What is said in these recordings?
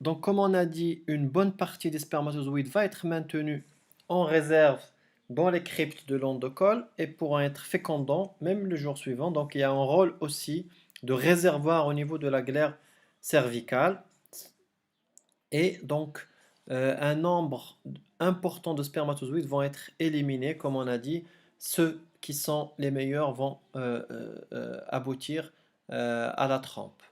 Donc, comme on a dit, une bonne partie des spermatozoïdes va être maintenue en réserve dans les cryptes de l'endocole et pourront être fécondants même le jour suivant. Donc, il y a un rôle aussi de réservoir au niveau de la glaire cervicale. Et donc, un nombre important de spermatozoïdes vont être éliminés, comme on a dit. Ceux qui sont les meilleurs vont aboutir à la trempe.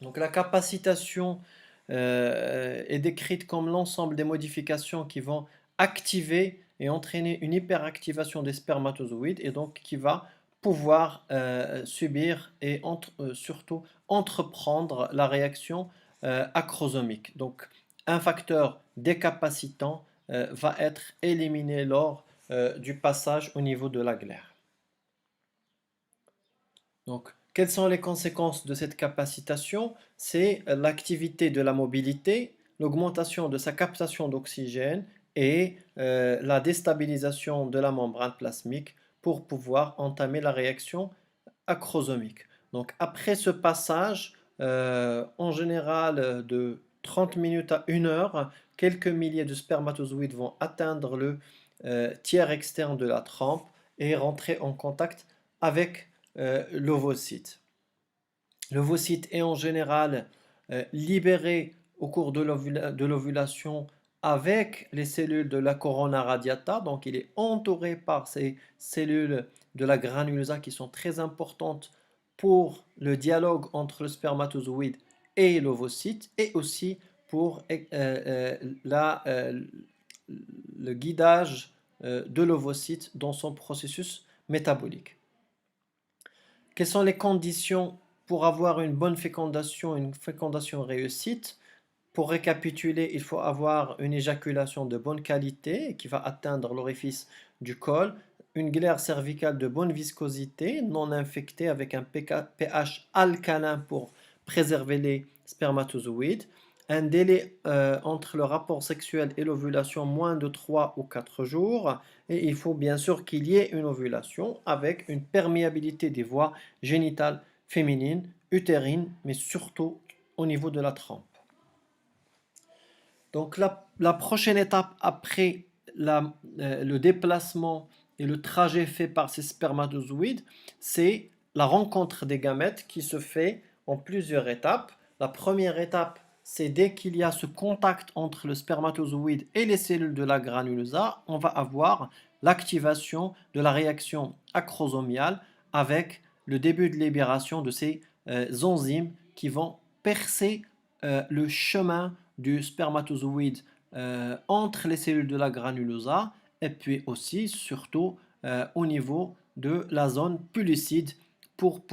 Donc la capacitation est décrite comme l'ensemble des modifications qui vont activer et entraîner une hyperactivation des spermatozoïdes et donc qui va pouvoir subir et surtout entreprendre la réaction acrosomique. Donc un facteur décapacitant va être éliminé lors du passage au niveau de la glaire. Donc, quelles sont les conséquences de cette capacitation? C'est l'activité de la mobilité, l'augmentation de sa captation d'oxygène et la déstabilisation de la membrane plasmique pour pouvoir entamer la réaction acrosomique. Donc, après ce passage, en général de 30 minutes à 1 heure, quelques milliers de spermatozoïdes vont atteindre le tiers externe de la trempe et rentrer en contact avec l'ovocyte. L'ovocyte est en général libéré au cours de l'ovulation avec les cellules de la corona radiata, donc il est entouré par ces cellules de la granulosa qui sont très importantes pour le dialogue entre le spermatozoïde et l'ovocyte et aussi pour le guidage de l'ovocyte dans son processus métabolique. Quelles sont les conditions pour avoir une fécondation réussite? Pour récapituler, il faut avoir une éjaculation de bonne qualité qui va atteindre l'orifice du col, une glaire cervicale de bonne viscosité, non infectée avec un pH alcalin pour préserver les spermatozoïdes, un délai entre le rapport sexuel et l'ovulation moins de 3 ou 4 jours, et il faut bien sûr qu'il y ait une ovulation avec une perméabilité des voies génitales féminines, utérines, mais surtout au niveau de la trempe. Donc la prochaine étape après le déplacement et le trajet fait par ces spermatozoïdes, c'est la rencontre des gamètes qui se fait en plusieurs étapes. La première étape, c'est dès qu'il y a ce contact entre le spermatozoïde et les cellules de la granulosa, on va avoir l'activation de la réaction acrosomiale avec le début de libération de ces enzymes qui vont percer le chemin du spermatozoïde entre les cellules de la granulosa et puis aussi, surtout, au niveau de la zone pellucide pour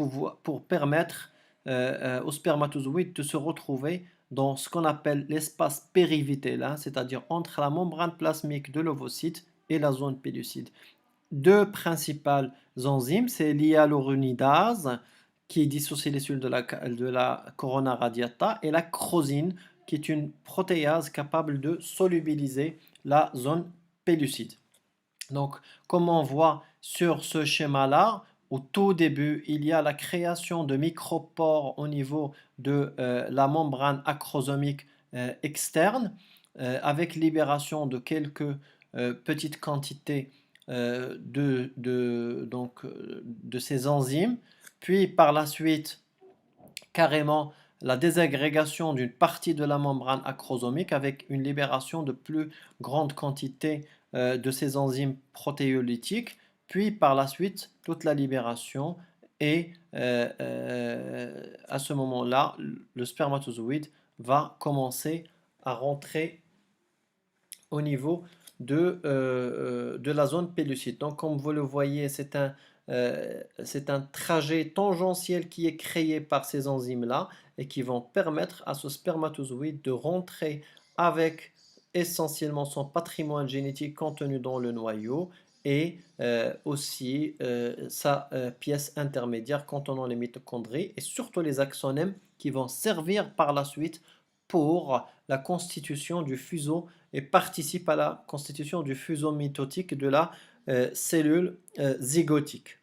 permettre aux spermatozoïdes de se retrouver dans ce qu'on appelle l'espace périvitélin, c'est-à-dire entre la membrane plasmique de l'ovocyte et la zone pellucide. Deux principales enzymes, c'est l'hyaluronidase qui dissocie les cellules de la corona radiata et la crosine qui est une protéase capable de solubiliser la zone pellucide. Donc, comme on voit sur ce schéma-là, au tout début, il y a la création de micropores au niveau de la membrane acrosomique externe, avec libération de quelques petites quantités de ces enzymes. Puis par la suite, carrément la désagrégation d'une partie de la membrane acrosomique avec une libération de plus grande quantité de ces enzymes protéolytiques, puis par la suite toute la libération et à ce moment-là, le spermatozoïde va commencer à rentrer au niveau de la zone pellucide. Donc, comme vous le voyez, c'est un trajet tangentiel qui est créé par ces enzymes-là et qui vont permettre à ce spermatozoïde de rentrer avec essentiellement son patrimoine génétique contenu dans le noyau et aussi sa pièce intermédiaire contenant les mitochondries et surtout les axonèmes qui vont servir par la suite pour la constitution du fuseau et participe à la constitution du fuseau mitotique de la cellule zygotique.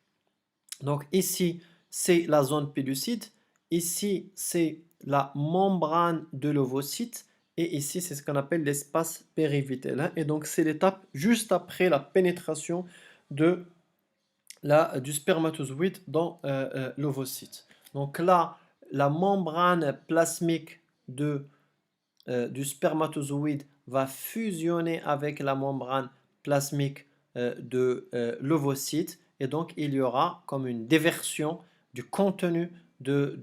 Donc ici, c'est la zone pellucide, ici, c'est la membrane de l'ovocyte. Et ici, c'est ce qu'on appelle l'espace périvitellin. Et donc, c'est l'étape juste après la pénétration de du spermatozoïde dans l'ovocyte. Donc là, la membrane plasmique du spermatozoïde va fusionner avec la membrane plasmique de l'ovocyte et donc il y aura comme une déversion du contenu de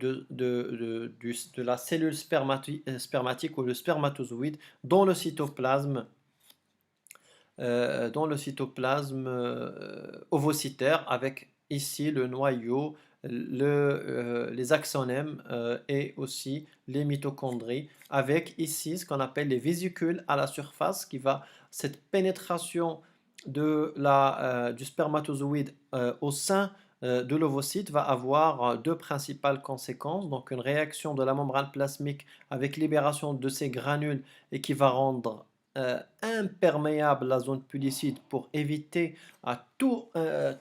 la cellule spermatique ou le spermatozoïde dans le cytoplasme ovocytaire avec ici le noyau, les axonèmes et aussi les mitochondries avec ici ce qu'on appelle les vésicules à la surface cette pénétration du spermatozoïde au sein de l'ovocyte va avoir deux principales conséquences. Donc une réaction de la membrane plasmique avec libération de ces granules et qui va rendre imperméable la zone pudicide pour éviter à tout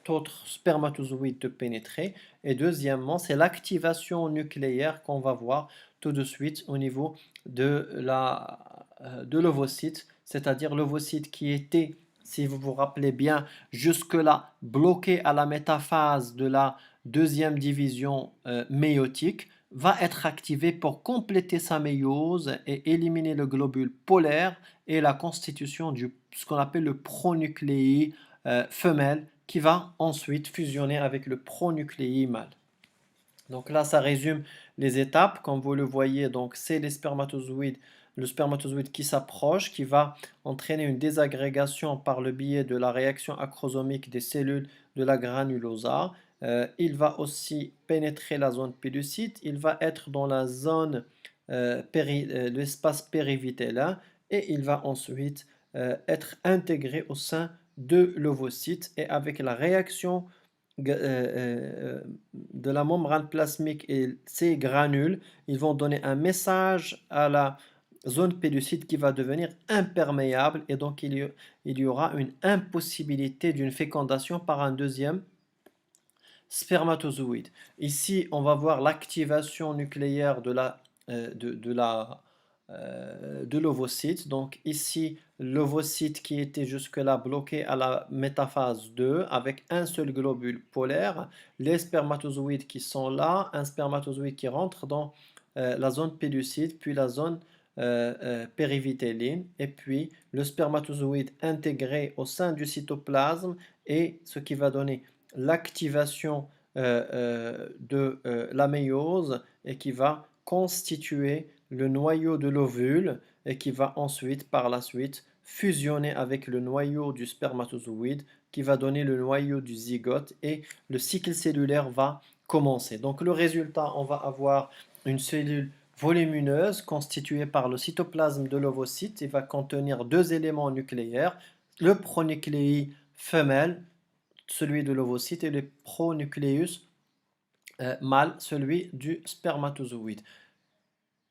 autre spermatozoïde de pénétrer. Et deuxièmement, c'est l'activation nucléaire qu'on va voir tout de suite au niveau de l'ovocyte, c'est-à-dire l'ovocyte qui était, si vous vous rappelez bien, jusque-là bloqué à la métaphase de la deuxième division méiotique, va être activé pour compléter sa méiose et éliminer le globule polaire et la constitution ce qu'on appelle le pronucléi femelle qui va ensuite fusionner avec le pronucléi mâle. Donc là, ça résume les étapes. Comme vous le voyez, donc c'est le spermatozoïde qui s'approche, qui va entraîner une désagrégation par le biais de la réaction acrosomique des cellules de la granulosa. Il va aussi pénétrer la zone péllucide. Il va être dans la zone l'espace périvitellin et il va ensuite être intégré au sein de l'ovocyte et avec la réaction de la membrane plasmique et ces granules, ils vont donner un message à la zone pellucide qui va devenir imperméable et donc il y aura une impossibilité d'une fécondation par un deuxième spermatozoïde. Ici, on va voir l'activation nucléaire de l'ovocyte. Donc ici, l'ovocyte qui était jusque-là bloqué à la métaphase 2 avec un seul globule polaire, les spermatozoïdes qui sont là, un spermatozoïde qui rentre dans la zone pellucide, puis la zone périvitelline, et puis le spermatozoïde intégré au sein du cytoplasme, et ce qui va donner l'activation de la méiose et qui va constituer le noyau de l'ovule et qui va ensuite, par la suite, fusionner avec le noyau du spermatozoïde qui va donner le noyau du zygote et le cycle cellulaire va commencer. Donc le résultat, on va avoir une cellule volumineuse constituée par le cytoplasme de l'ovocyte et va contenir deux éléments nucléaires, le pronucléi femelle, celui de l'ovocyte, et le pronucléus mâle, celui du spermatozoïde.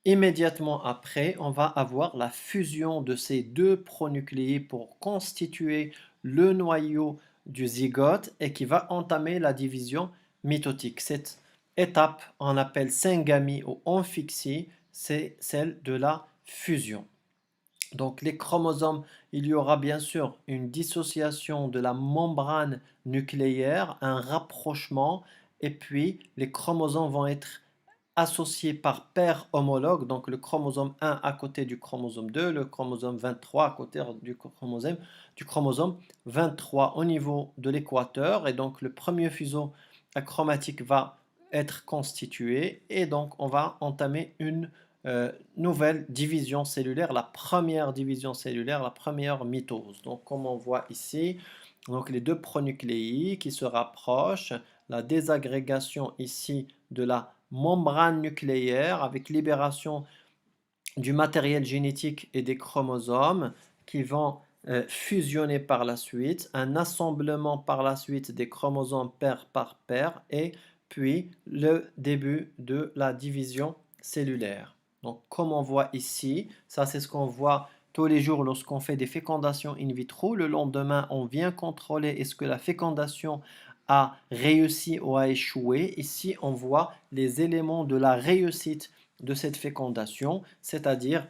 Immédiatement après, on va avoir la fusion de ces deux pronucléés pour constituer le noyau du zygote et qui va entamer la division mitotique. Cette étape, on appelle syngamie ou amphyxie, c'est celle de la fusion. Donc les chromosomes, il y aura bien sûr une dissociation de la membrane nucléaire, un rapprochement, et puis les chromosomes vont être associés par paire homologue, donc le chromosome 1 à côté du chromosome 2, le chromosome 23 à côté du chromosome 23 au niveau de l'équateur, et donc le premier fuseau achromatique va être constitué, et donc on va entamer une nouvelle division cellulaire, la première division cellulaire, la première mitose. Donc comme on voit ici, donc les deux pronucléi qui se rapprochent, la désagrégation ici de la membrane nucléaire avec libération du matériel génétique et des chromosomes qui vont fusionner par la suite, un assemblement par la suite des chromosomes paire par paire et puis le début de la division cellulaire. Donc comme on voit ici, ça c'est ce qu'on voit tous les jours lorsqu'on fait des fécondations in vitro. Le lendemain, on vient contrôler est-ce que la fécondation a réussi ou a échoué. Ici, on voit les éléments de la réussite de cette fécondation, c'est-à-dire,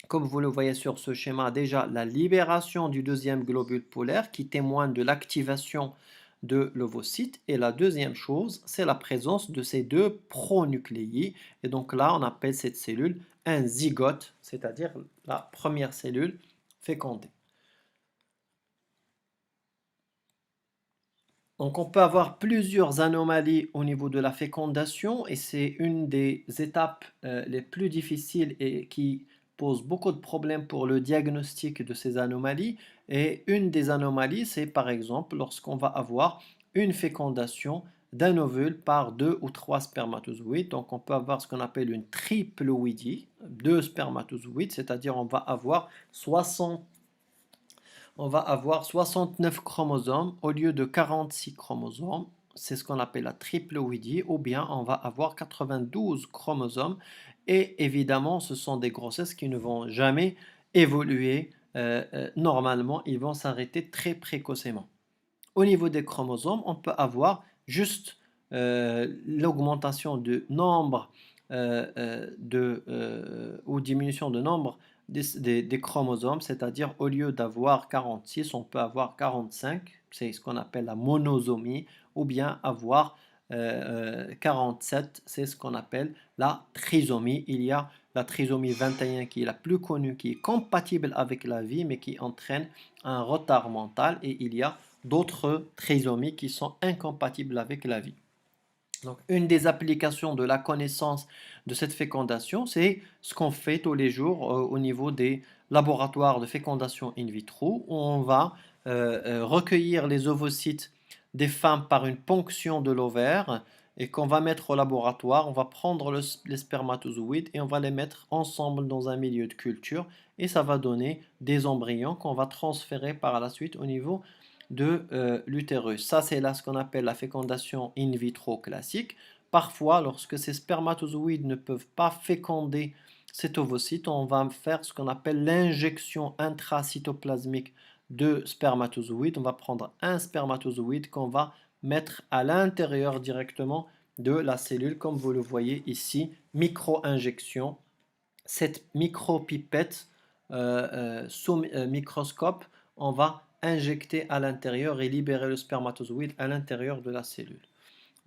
comme vous le voyez sur ce schéma, déjà la libération du deuxième globule polaire qui témoigne de l'activation de l'ovocyte. Et la deuxième chose, c'est la présence de ces deux pronucléi. Et donc là, on appelle cette cellule un zygote, c'est-à-dire la première cellule fécondée. Donc on peut avoir plusieurs anomalies au niveau de la fécondation et c'est une des étapes les plus difficiles et qui pose beaucoup de problèmes pour le diagnostic de ces anomalies. Et une des anomalies, c'est par exemple lorsqu'on va avoir une fécondation d'un ovule par deux ou trois spermatozoïdes. Donc on peut avoir ce qu'on appelle une triploïdie, deux spermatozoïdes, c'est-à-dire on va avoir 69 chromosomes au lieu de 46 chromosomes. C'est ce qu'on appelle la triploïdie, ou bien on va avoir 92 chromosomes. Et évidemment, ce sont des grossesses qui ne vont jamais évoluer normalement, ils vont s'arrêter très précocement. Au niveau des chromosomes, on peut avoir juste l'augmentation de nombre ou diminution de nombre des chromosomes, c'est-à-dire au lieu d'avoir 46, on peut avoir 45, c'est ce qu'on appelle la monosomie, ou bien avoir 47, c'est ce qu'on appelle la trisomie. Il y a la trisomie 21 qui est la plus connue, qui est compatible avec la vie, mais qui entraîne un retard mental, et il y a d'autres trisomies qui sont incompatibles avec la vie. Donc, une des applications de la connaissance de cette fécondation, c'est ce qu'on fait tous les jours au niveau des laboratoires de fécondation in vitro, où on va recueillir les ovocytes des femmes par une ponction de l'ovaire et qu'on va mettre au laboratoire. On va prendre les spermatozoïdes et on va les mettre ensemble dans un milieu de culture et ça va donner des embryons qu'on va transférer par la suite au niveau de l'utérus. Ça, c'est là ce qu'on appelle la fécondation in vitro classique. Parfois, lorsque ces spermatozoïdes ne peuvent pas féconder cet ovocyte, on va faire ce qu'on appelle l'injection intracytoplasmique de spermatozoïdes. On va prendre un spermatozoïde qu'on va mettre à l'intérieur directement de la cellule, comme vous le voyez ici, micro-injection. Cette micro-pipette sous microscope, on va injecter à l'intérieur et libérer le spermatozoïde à l'intérieur de la cellule.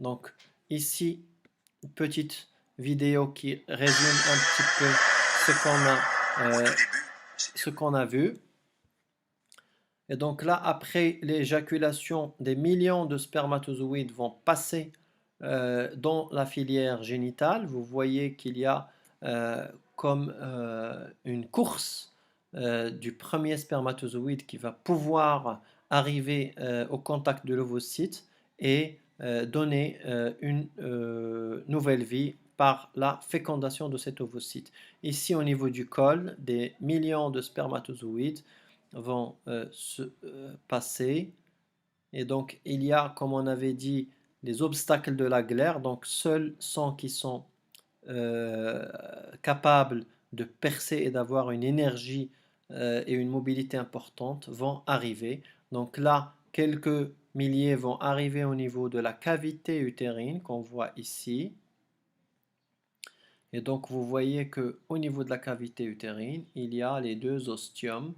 Donc ici, une petite vidéo qui résume un petit peu ce qu'on a vu. Et donc là, après l'éjaculation, des millions de spermatozoïdes vont passer dans la filière génitale. Vous voyez qu'il y a comme une course du premier spermatozoïde qui va pouvoir arriver au contact de l'ovocyte et donner une nouvelle vie par la fécondation de cet ovocyte. Ici, au niveau du col, des millions de spermatozoïdes vont se passer. Et donc, il y a, comme on avait dit, les obstacles de la glaire. Donc, seuls ceux qui sont capables de percer et d'avoir une énergie et une mobilité importante vont arriver. Donc là, quelques milliers vont arriver au niveau de la cavité utérine qu'on voit ici. Et donc, vous voyez que au niveau de la cavité utérine, il y a les deux ostiums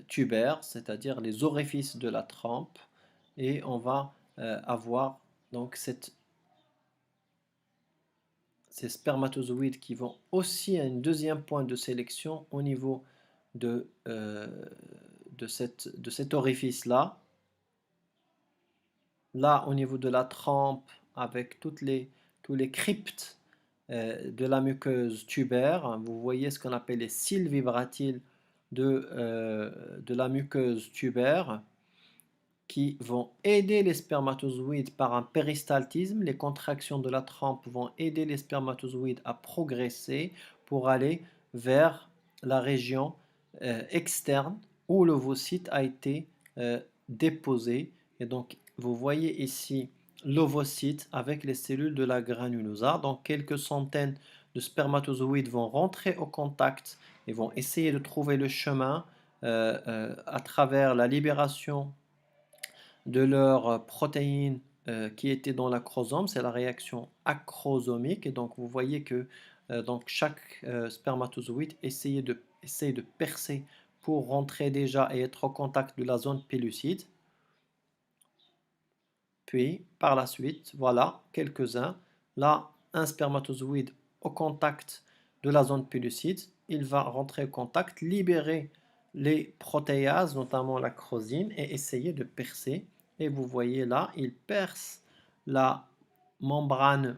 tubaires, c'est-à-dire les orifices de la trempe, et on va avoir donc ces spermatozoïdes qui vont aussi à un deuxième point de sélection au niveau de, de cet orifice-là. Là, au niveau de la trempe, avec tous les cryptes de la muqueuse tubaire, vous voyez ce qu'on appelle les cils vibratiles de la muqueuse tubaire qui vont aider les spermatozoïdes par un péristaltisme. Les contractions de la trempe vont aider les spermatozoïdes à progresser pour aller vers la région externe où l'ovocyte a été déposé. Et donc, vous voyez ici l'ovocyte avec les cellules de la granulosa. Donc, quelques centaines de spermatozoïdes vont rentrer au contact et vont essayer de trouver le chemin à travers la libération de leurs protéines qui était dans l'acrosome, c'est la réaction acrosomique. Et donc, vous voyez que donc chaque spermatozoïde essaye de percer pour rentrer déjà et être au contact de la zone pellucide. Puis, par la suite, voilà, quelques-uns. Là, un spermatozoïde au contact de la zone pellucide, il va rentrer au contact, libérer les protéases, notamment la crosine, et essayer de percer. Et vous voyez là, il perce la membrane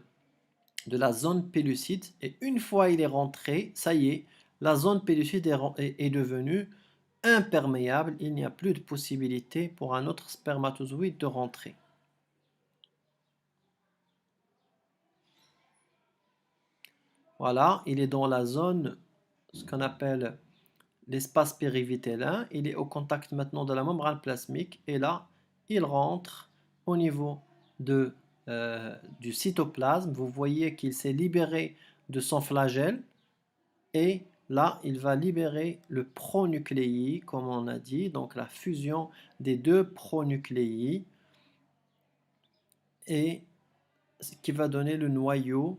de la zone pellucide. Et une fois il est rentré, ça y est, la zone pellucide est devenue imperméable. Il n'y a plus de possibilité pour un autre spermatozoïde de rentrer. Voilà, il est dans la zone, ce qu'on appelle l'espace périvitellin. Il est au contact maintenant de la membrane plasmique et là, il rentre au niveau du cytoplasme. Vous voyez qu'il s'est libéré de son flagelle et là, il va libérer le pronucléi, comme on a dit, donc la fusion des deux pronucléi et ce qui va donner le noyau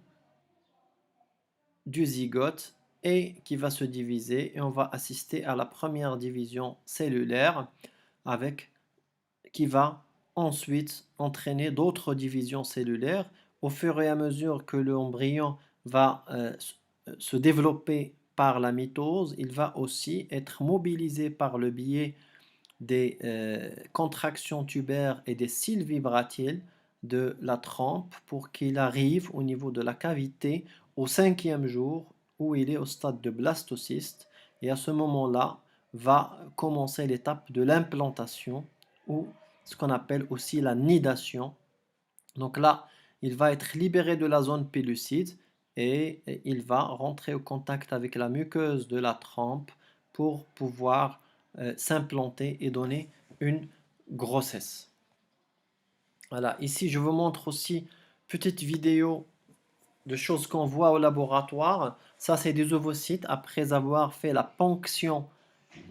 du zygote et qui va se diviser et on va assister à la première division cellulaire avec qui va ensuite entraîner d'autres divisions cellulaires au fur et à mesure que l'embryon va se développer par la mitose, il va aussi être mobilisé par le biais des contractions tubaires et des cils vibratiles de la trempe pour qu'il arrive au niveau de la cavité au 5e jour où il est au stade de blastocyste et à ce moment-là va commencer l'étape de l'implantation ou ce qu'on appelle aussi la nidation. Donc là, il va être libéré de la zone pellucide et il va rentrer au contact avec la muqueuse de la trempe pour pouvoir s'implanter et donner une grossesse. Voilà, ici je vous montre aussi petite vidéo de choses qu'on voit au laboratoire. Ça c'est des ovocytes après avoir fait la ponction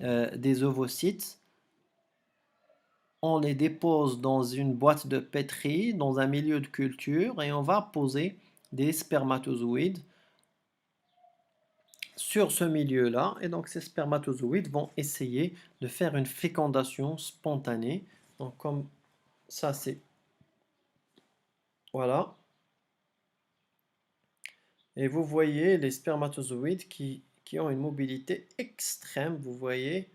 des ovocytes. On les dépose dans une boîte de pétri, dans un milieu de culture, et on va poser des spermatozoïdes sur ce milieu-là. Et donc ces spermatozoïdes vont essayer de faire une fécondation spontanée. Donc comme ça, c'est... Voilà. Et vous voyez les spermatozoïdes qui ont une mobilité extrême. Vous voyez,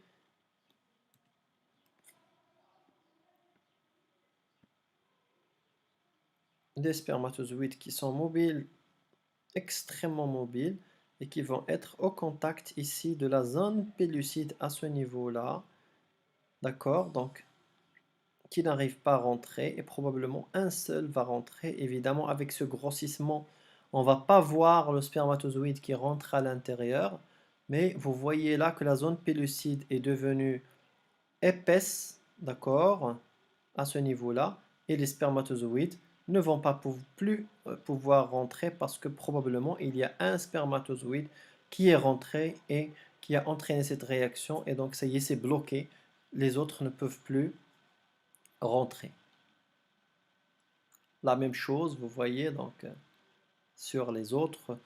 des spermatozoïdes qui sont mobiles, extrêmement mobiles, et qui vont être au contact ici de la zone pellucide à ce niveau-là. D'accord? Donc, qui n'arrive pas à rentrer, et probablement un seul va rentrer. Évidemment, avec ce grossissement, on ne va pas voir le spermatozoïde qui rentre à l'intérieur, mais vous voyez là que la zone pellucide est devenue épaisse, d'accord, à ce niveau-là, et les spermatozoïdes ne vont pas plus pouvoir rentrer parce que probablement il y a un spermatozoïde qui est rentré et qui a entraîné cette réaction, et donc ça y est, c'est bloqué. Les autres ne peuvent plus rentrer. La même chose, vous voyez, donc sur les autres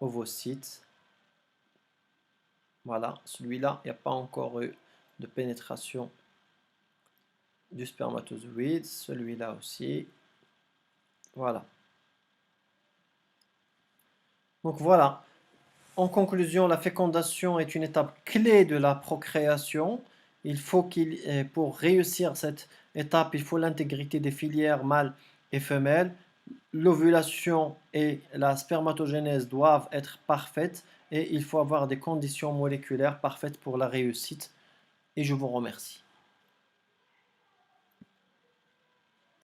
ovocytes. Voilà, celui-là, il n'y a pas encore eu de pénétration du spermatozoïde, celui-là aussi. Voilà. Donc voilà. En conclusion, la fécondation est une étape clé de la procréation. Il faut pour réussir cette étape, il faut l'intégrité des filières mâles et femelles. L'ovulation et la spermatogénèse doivent être parfaites et il faut avoir des conditions moléculaires parfaites pour la réussite. Et je vous remercie.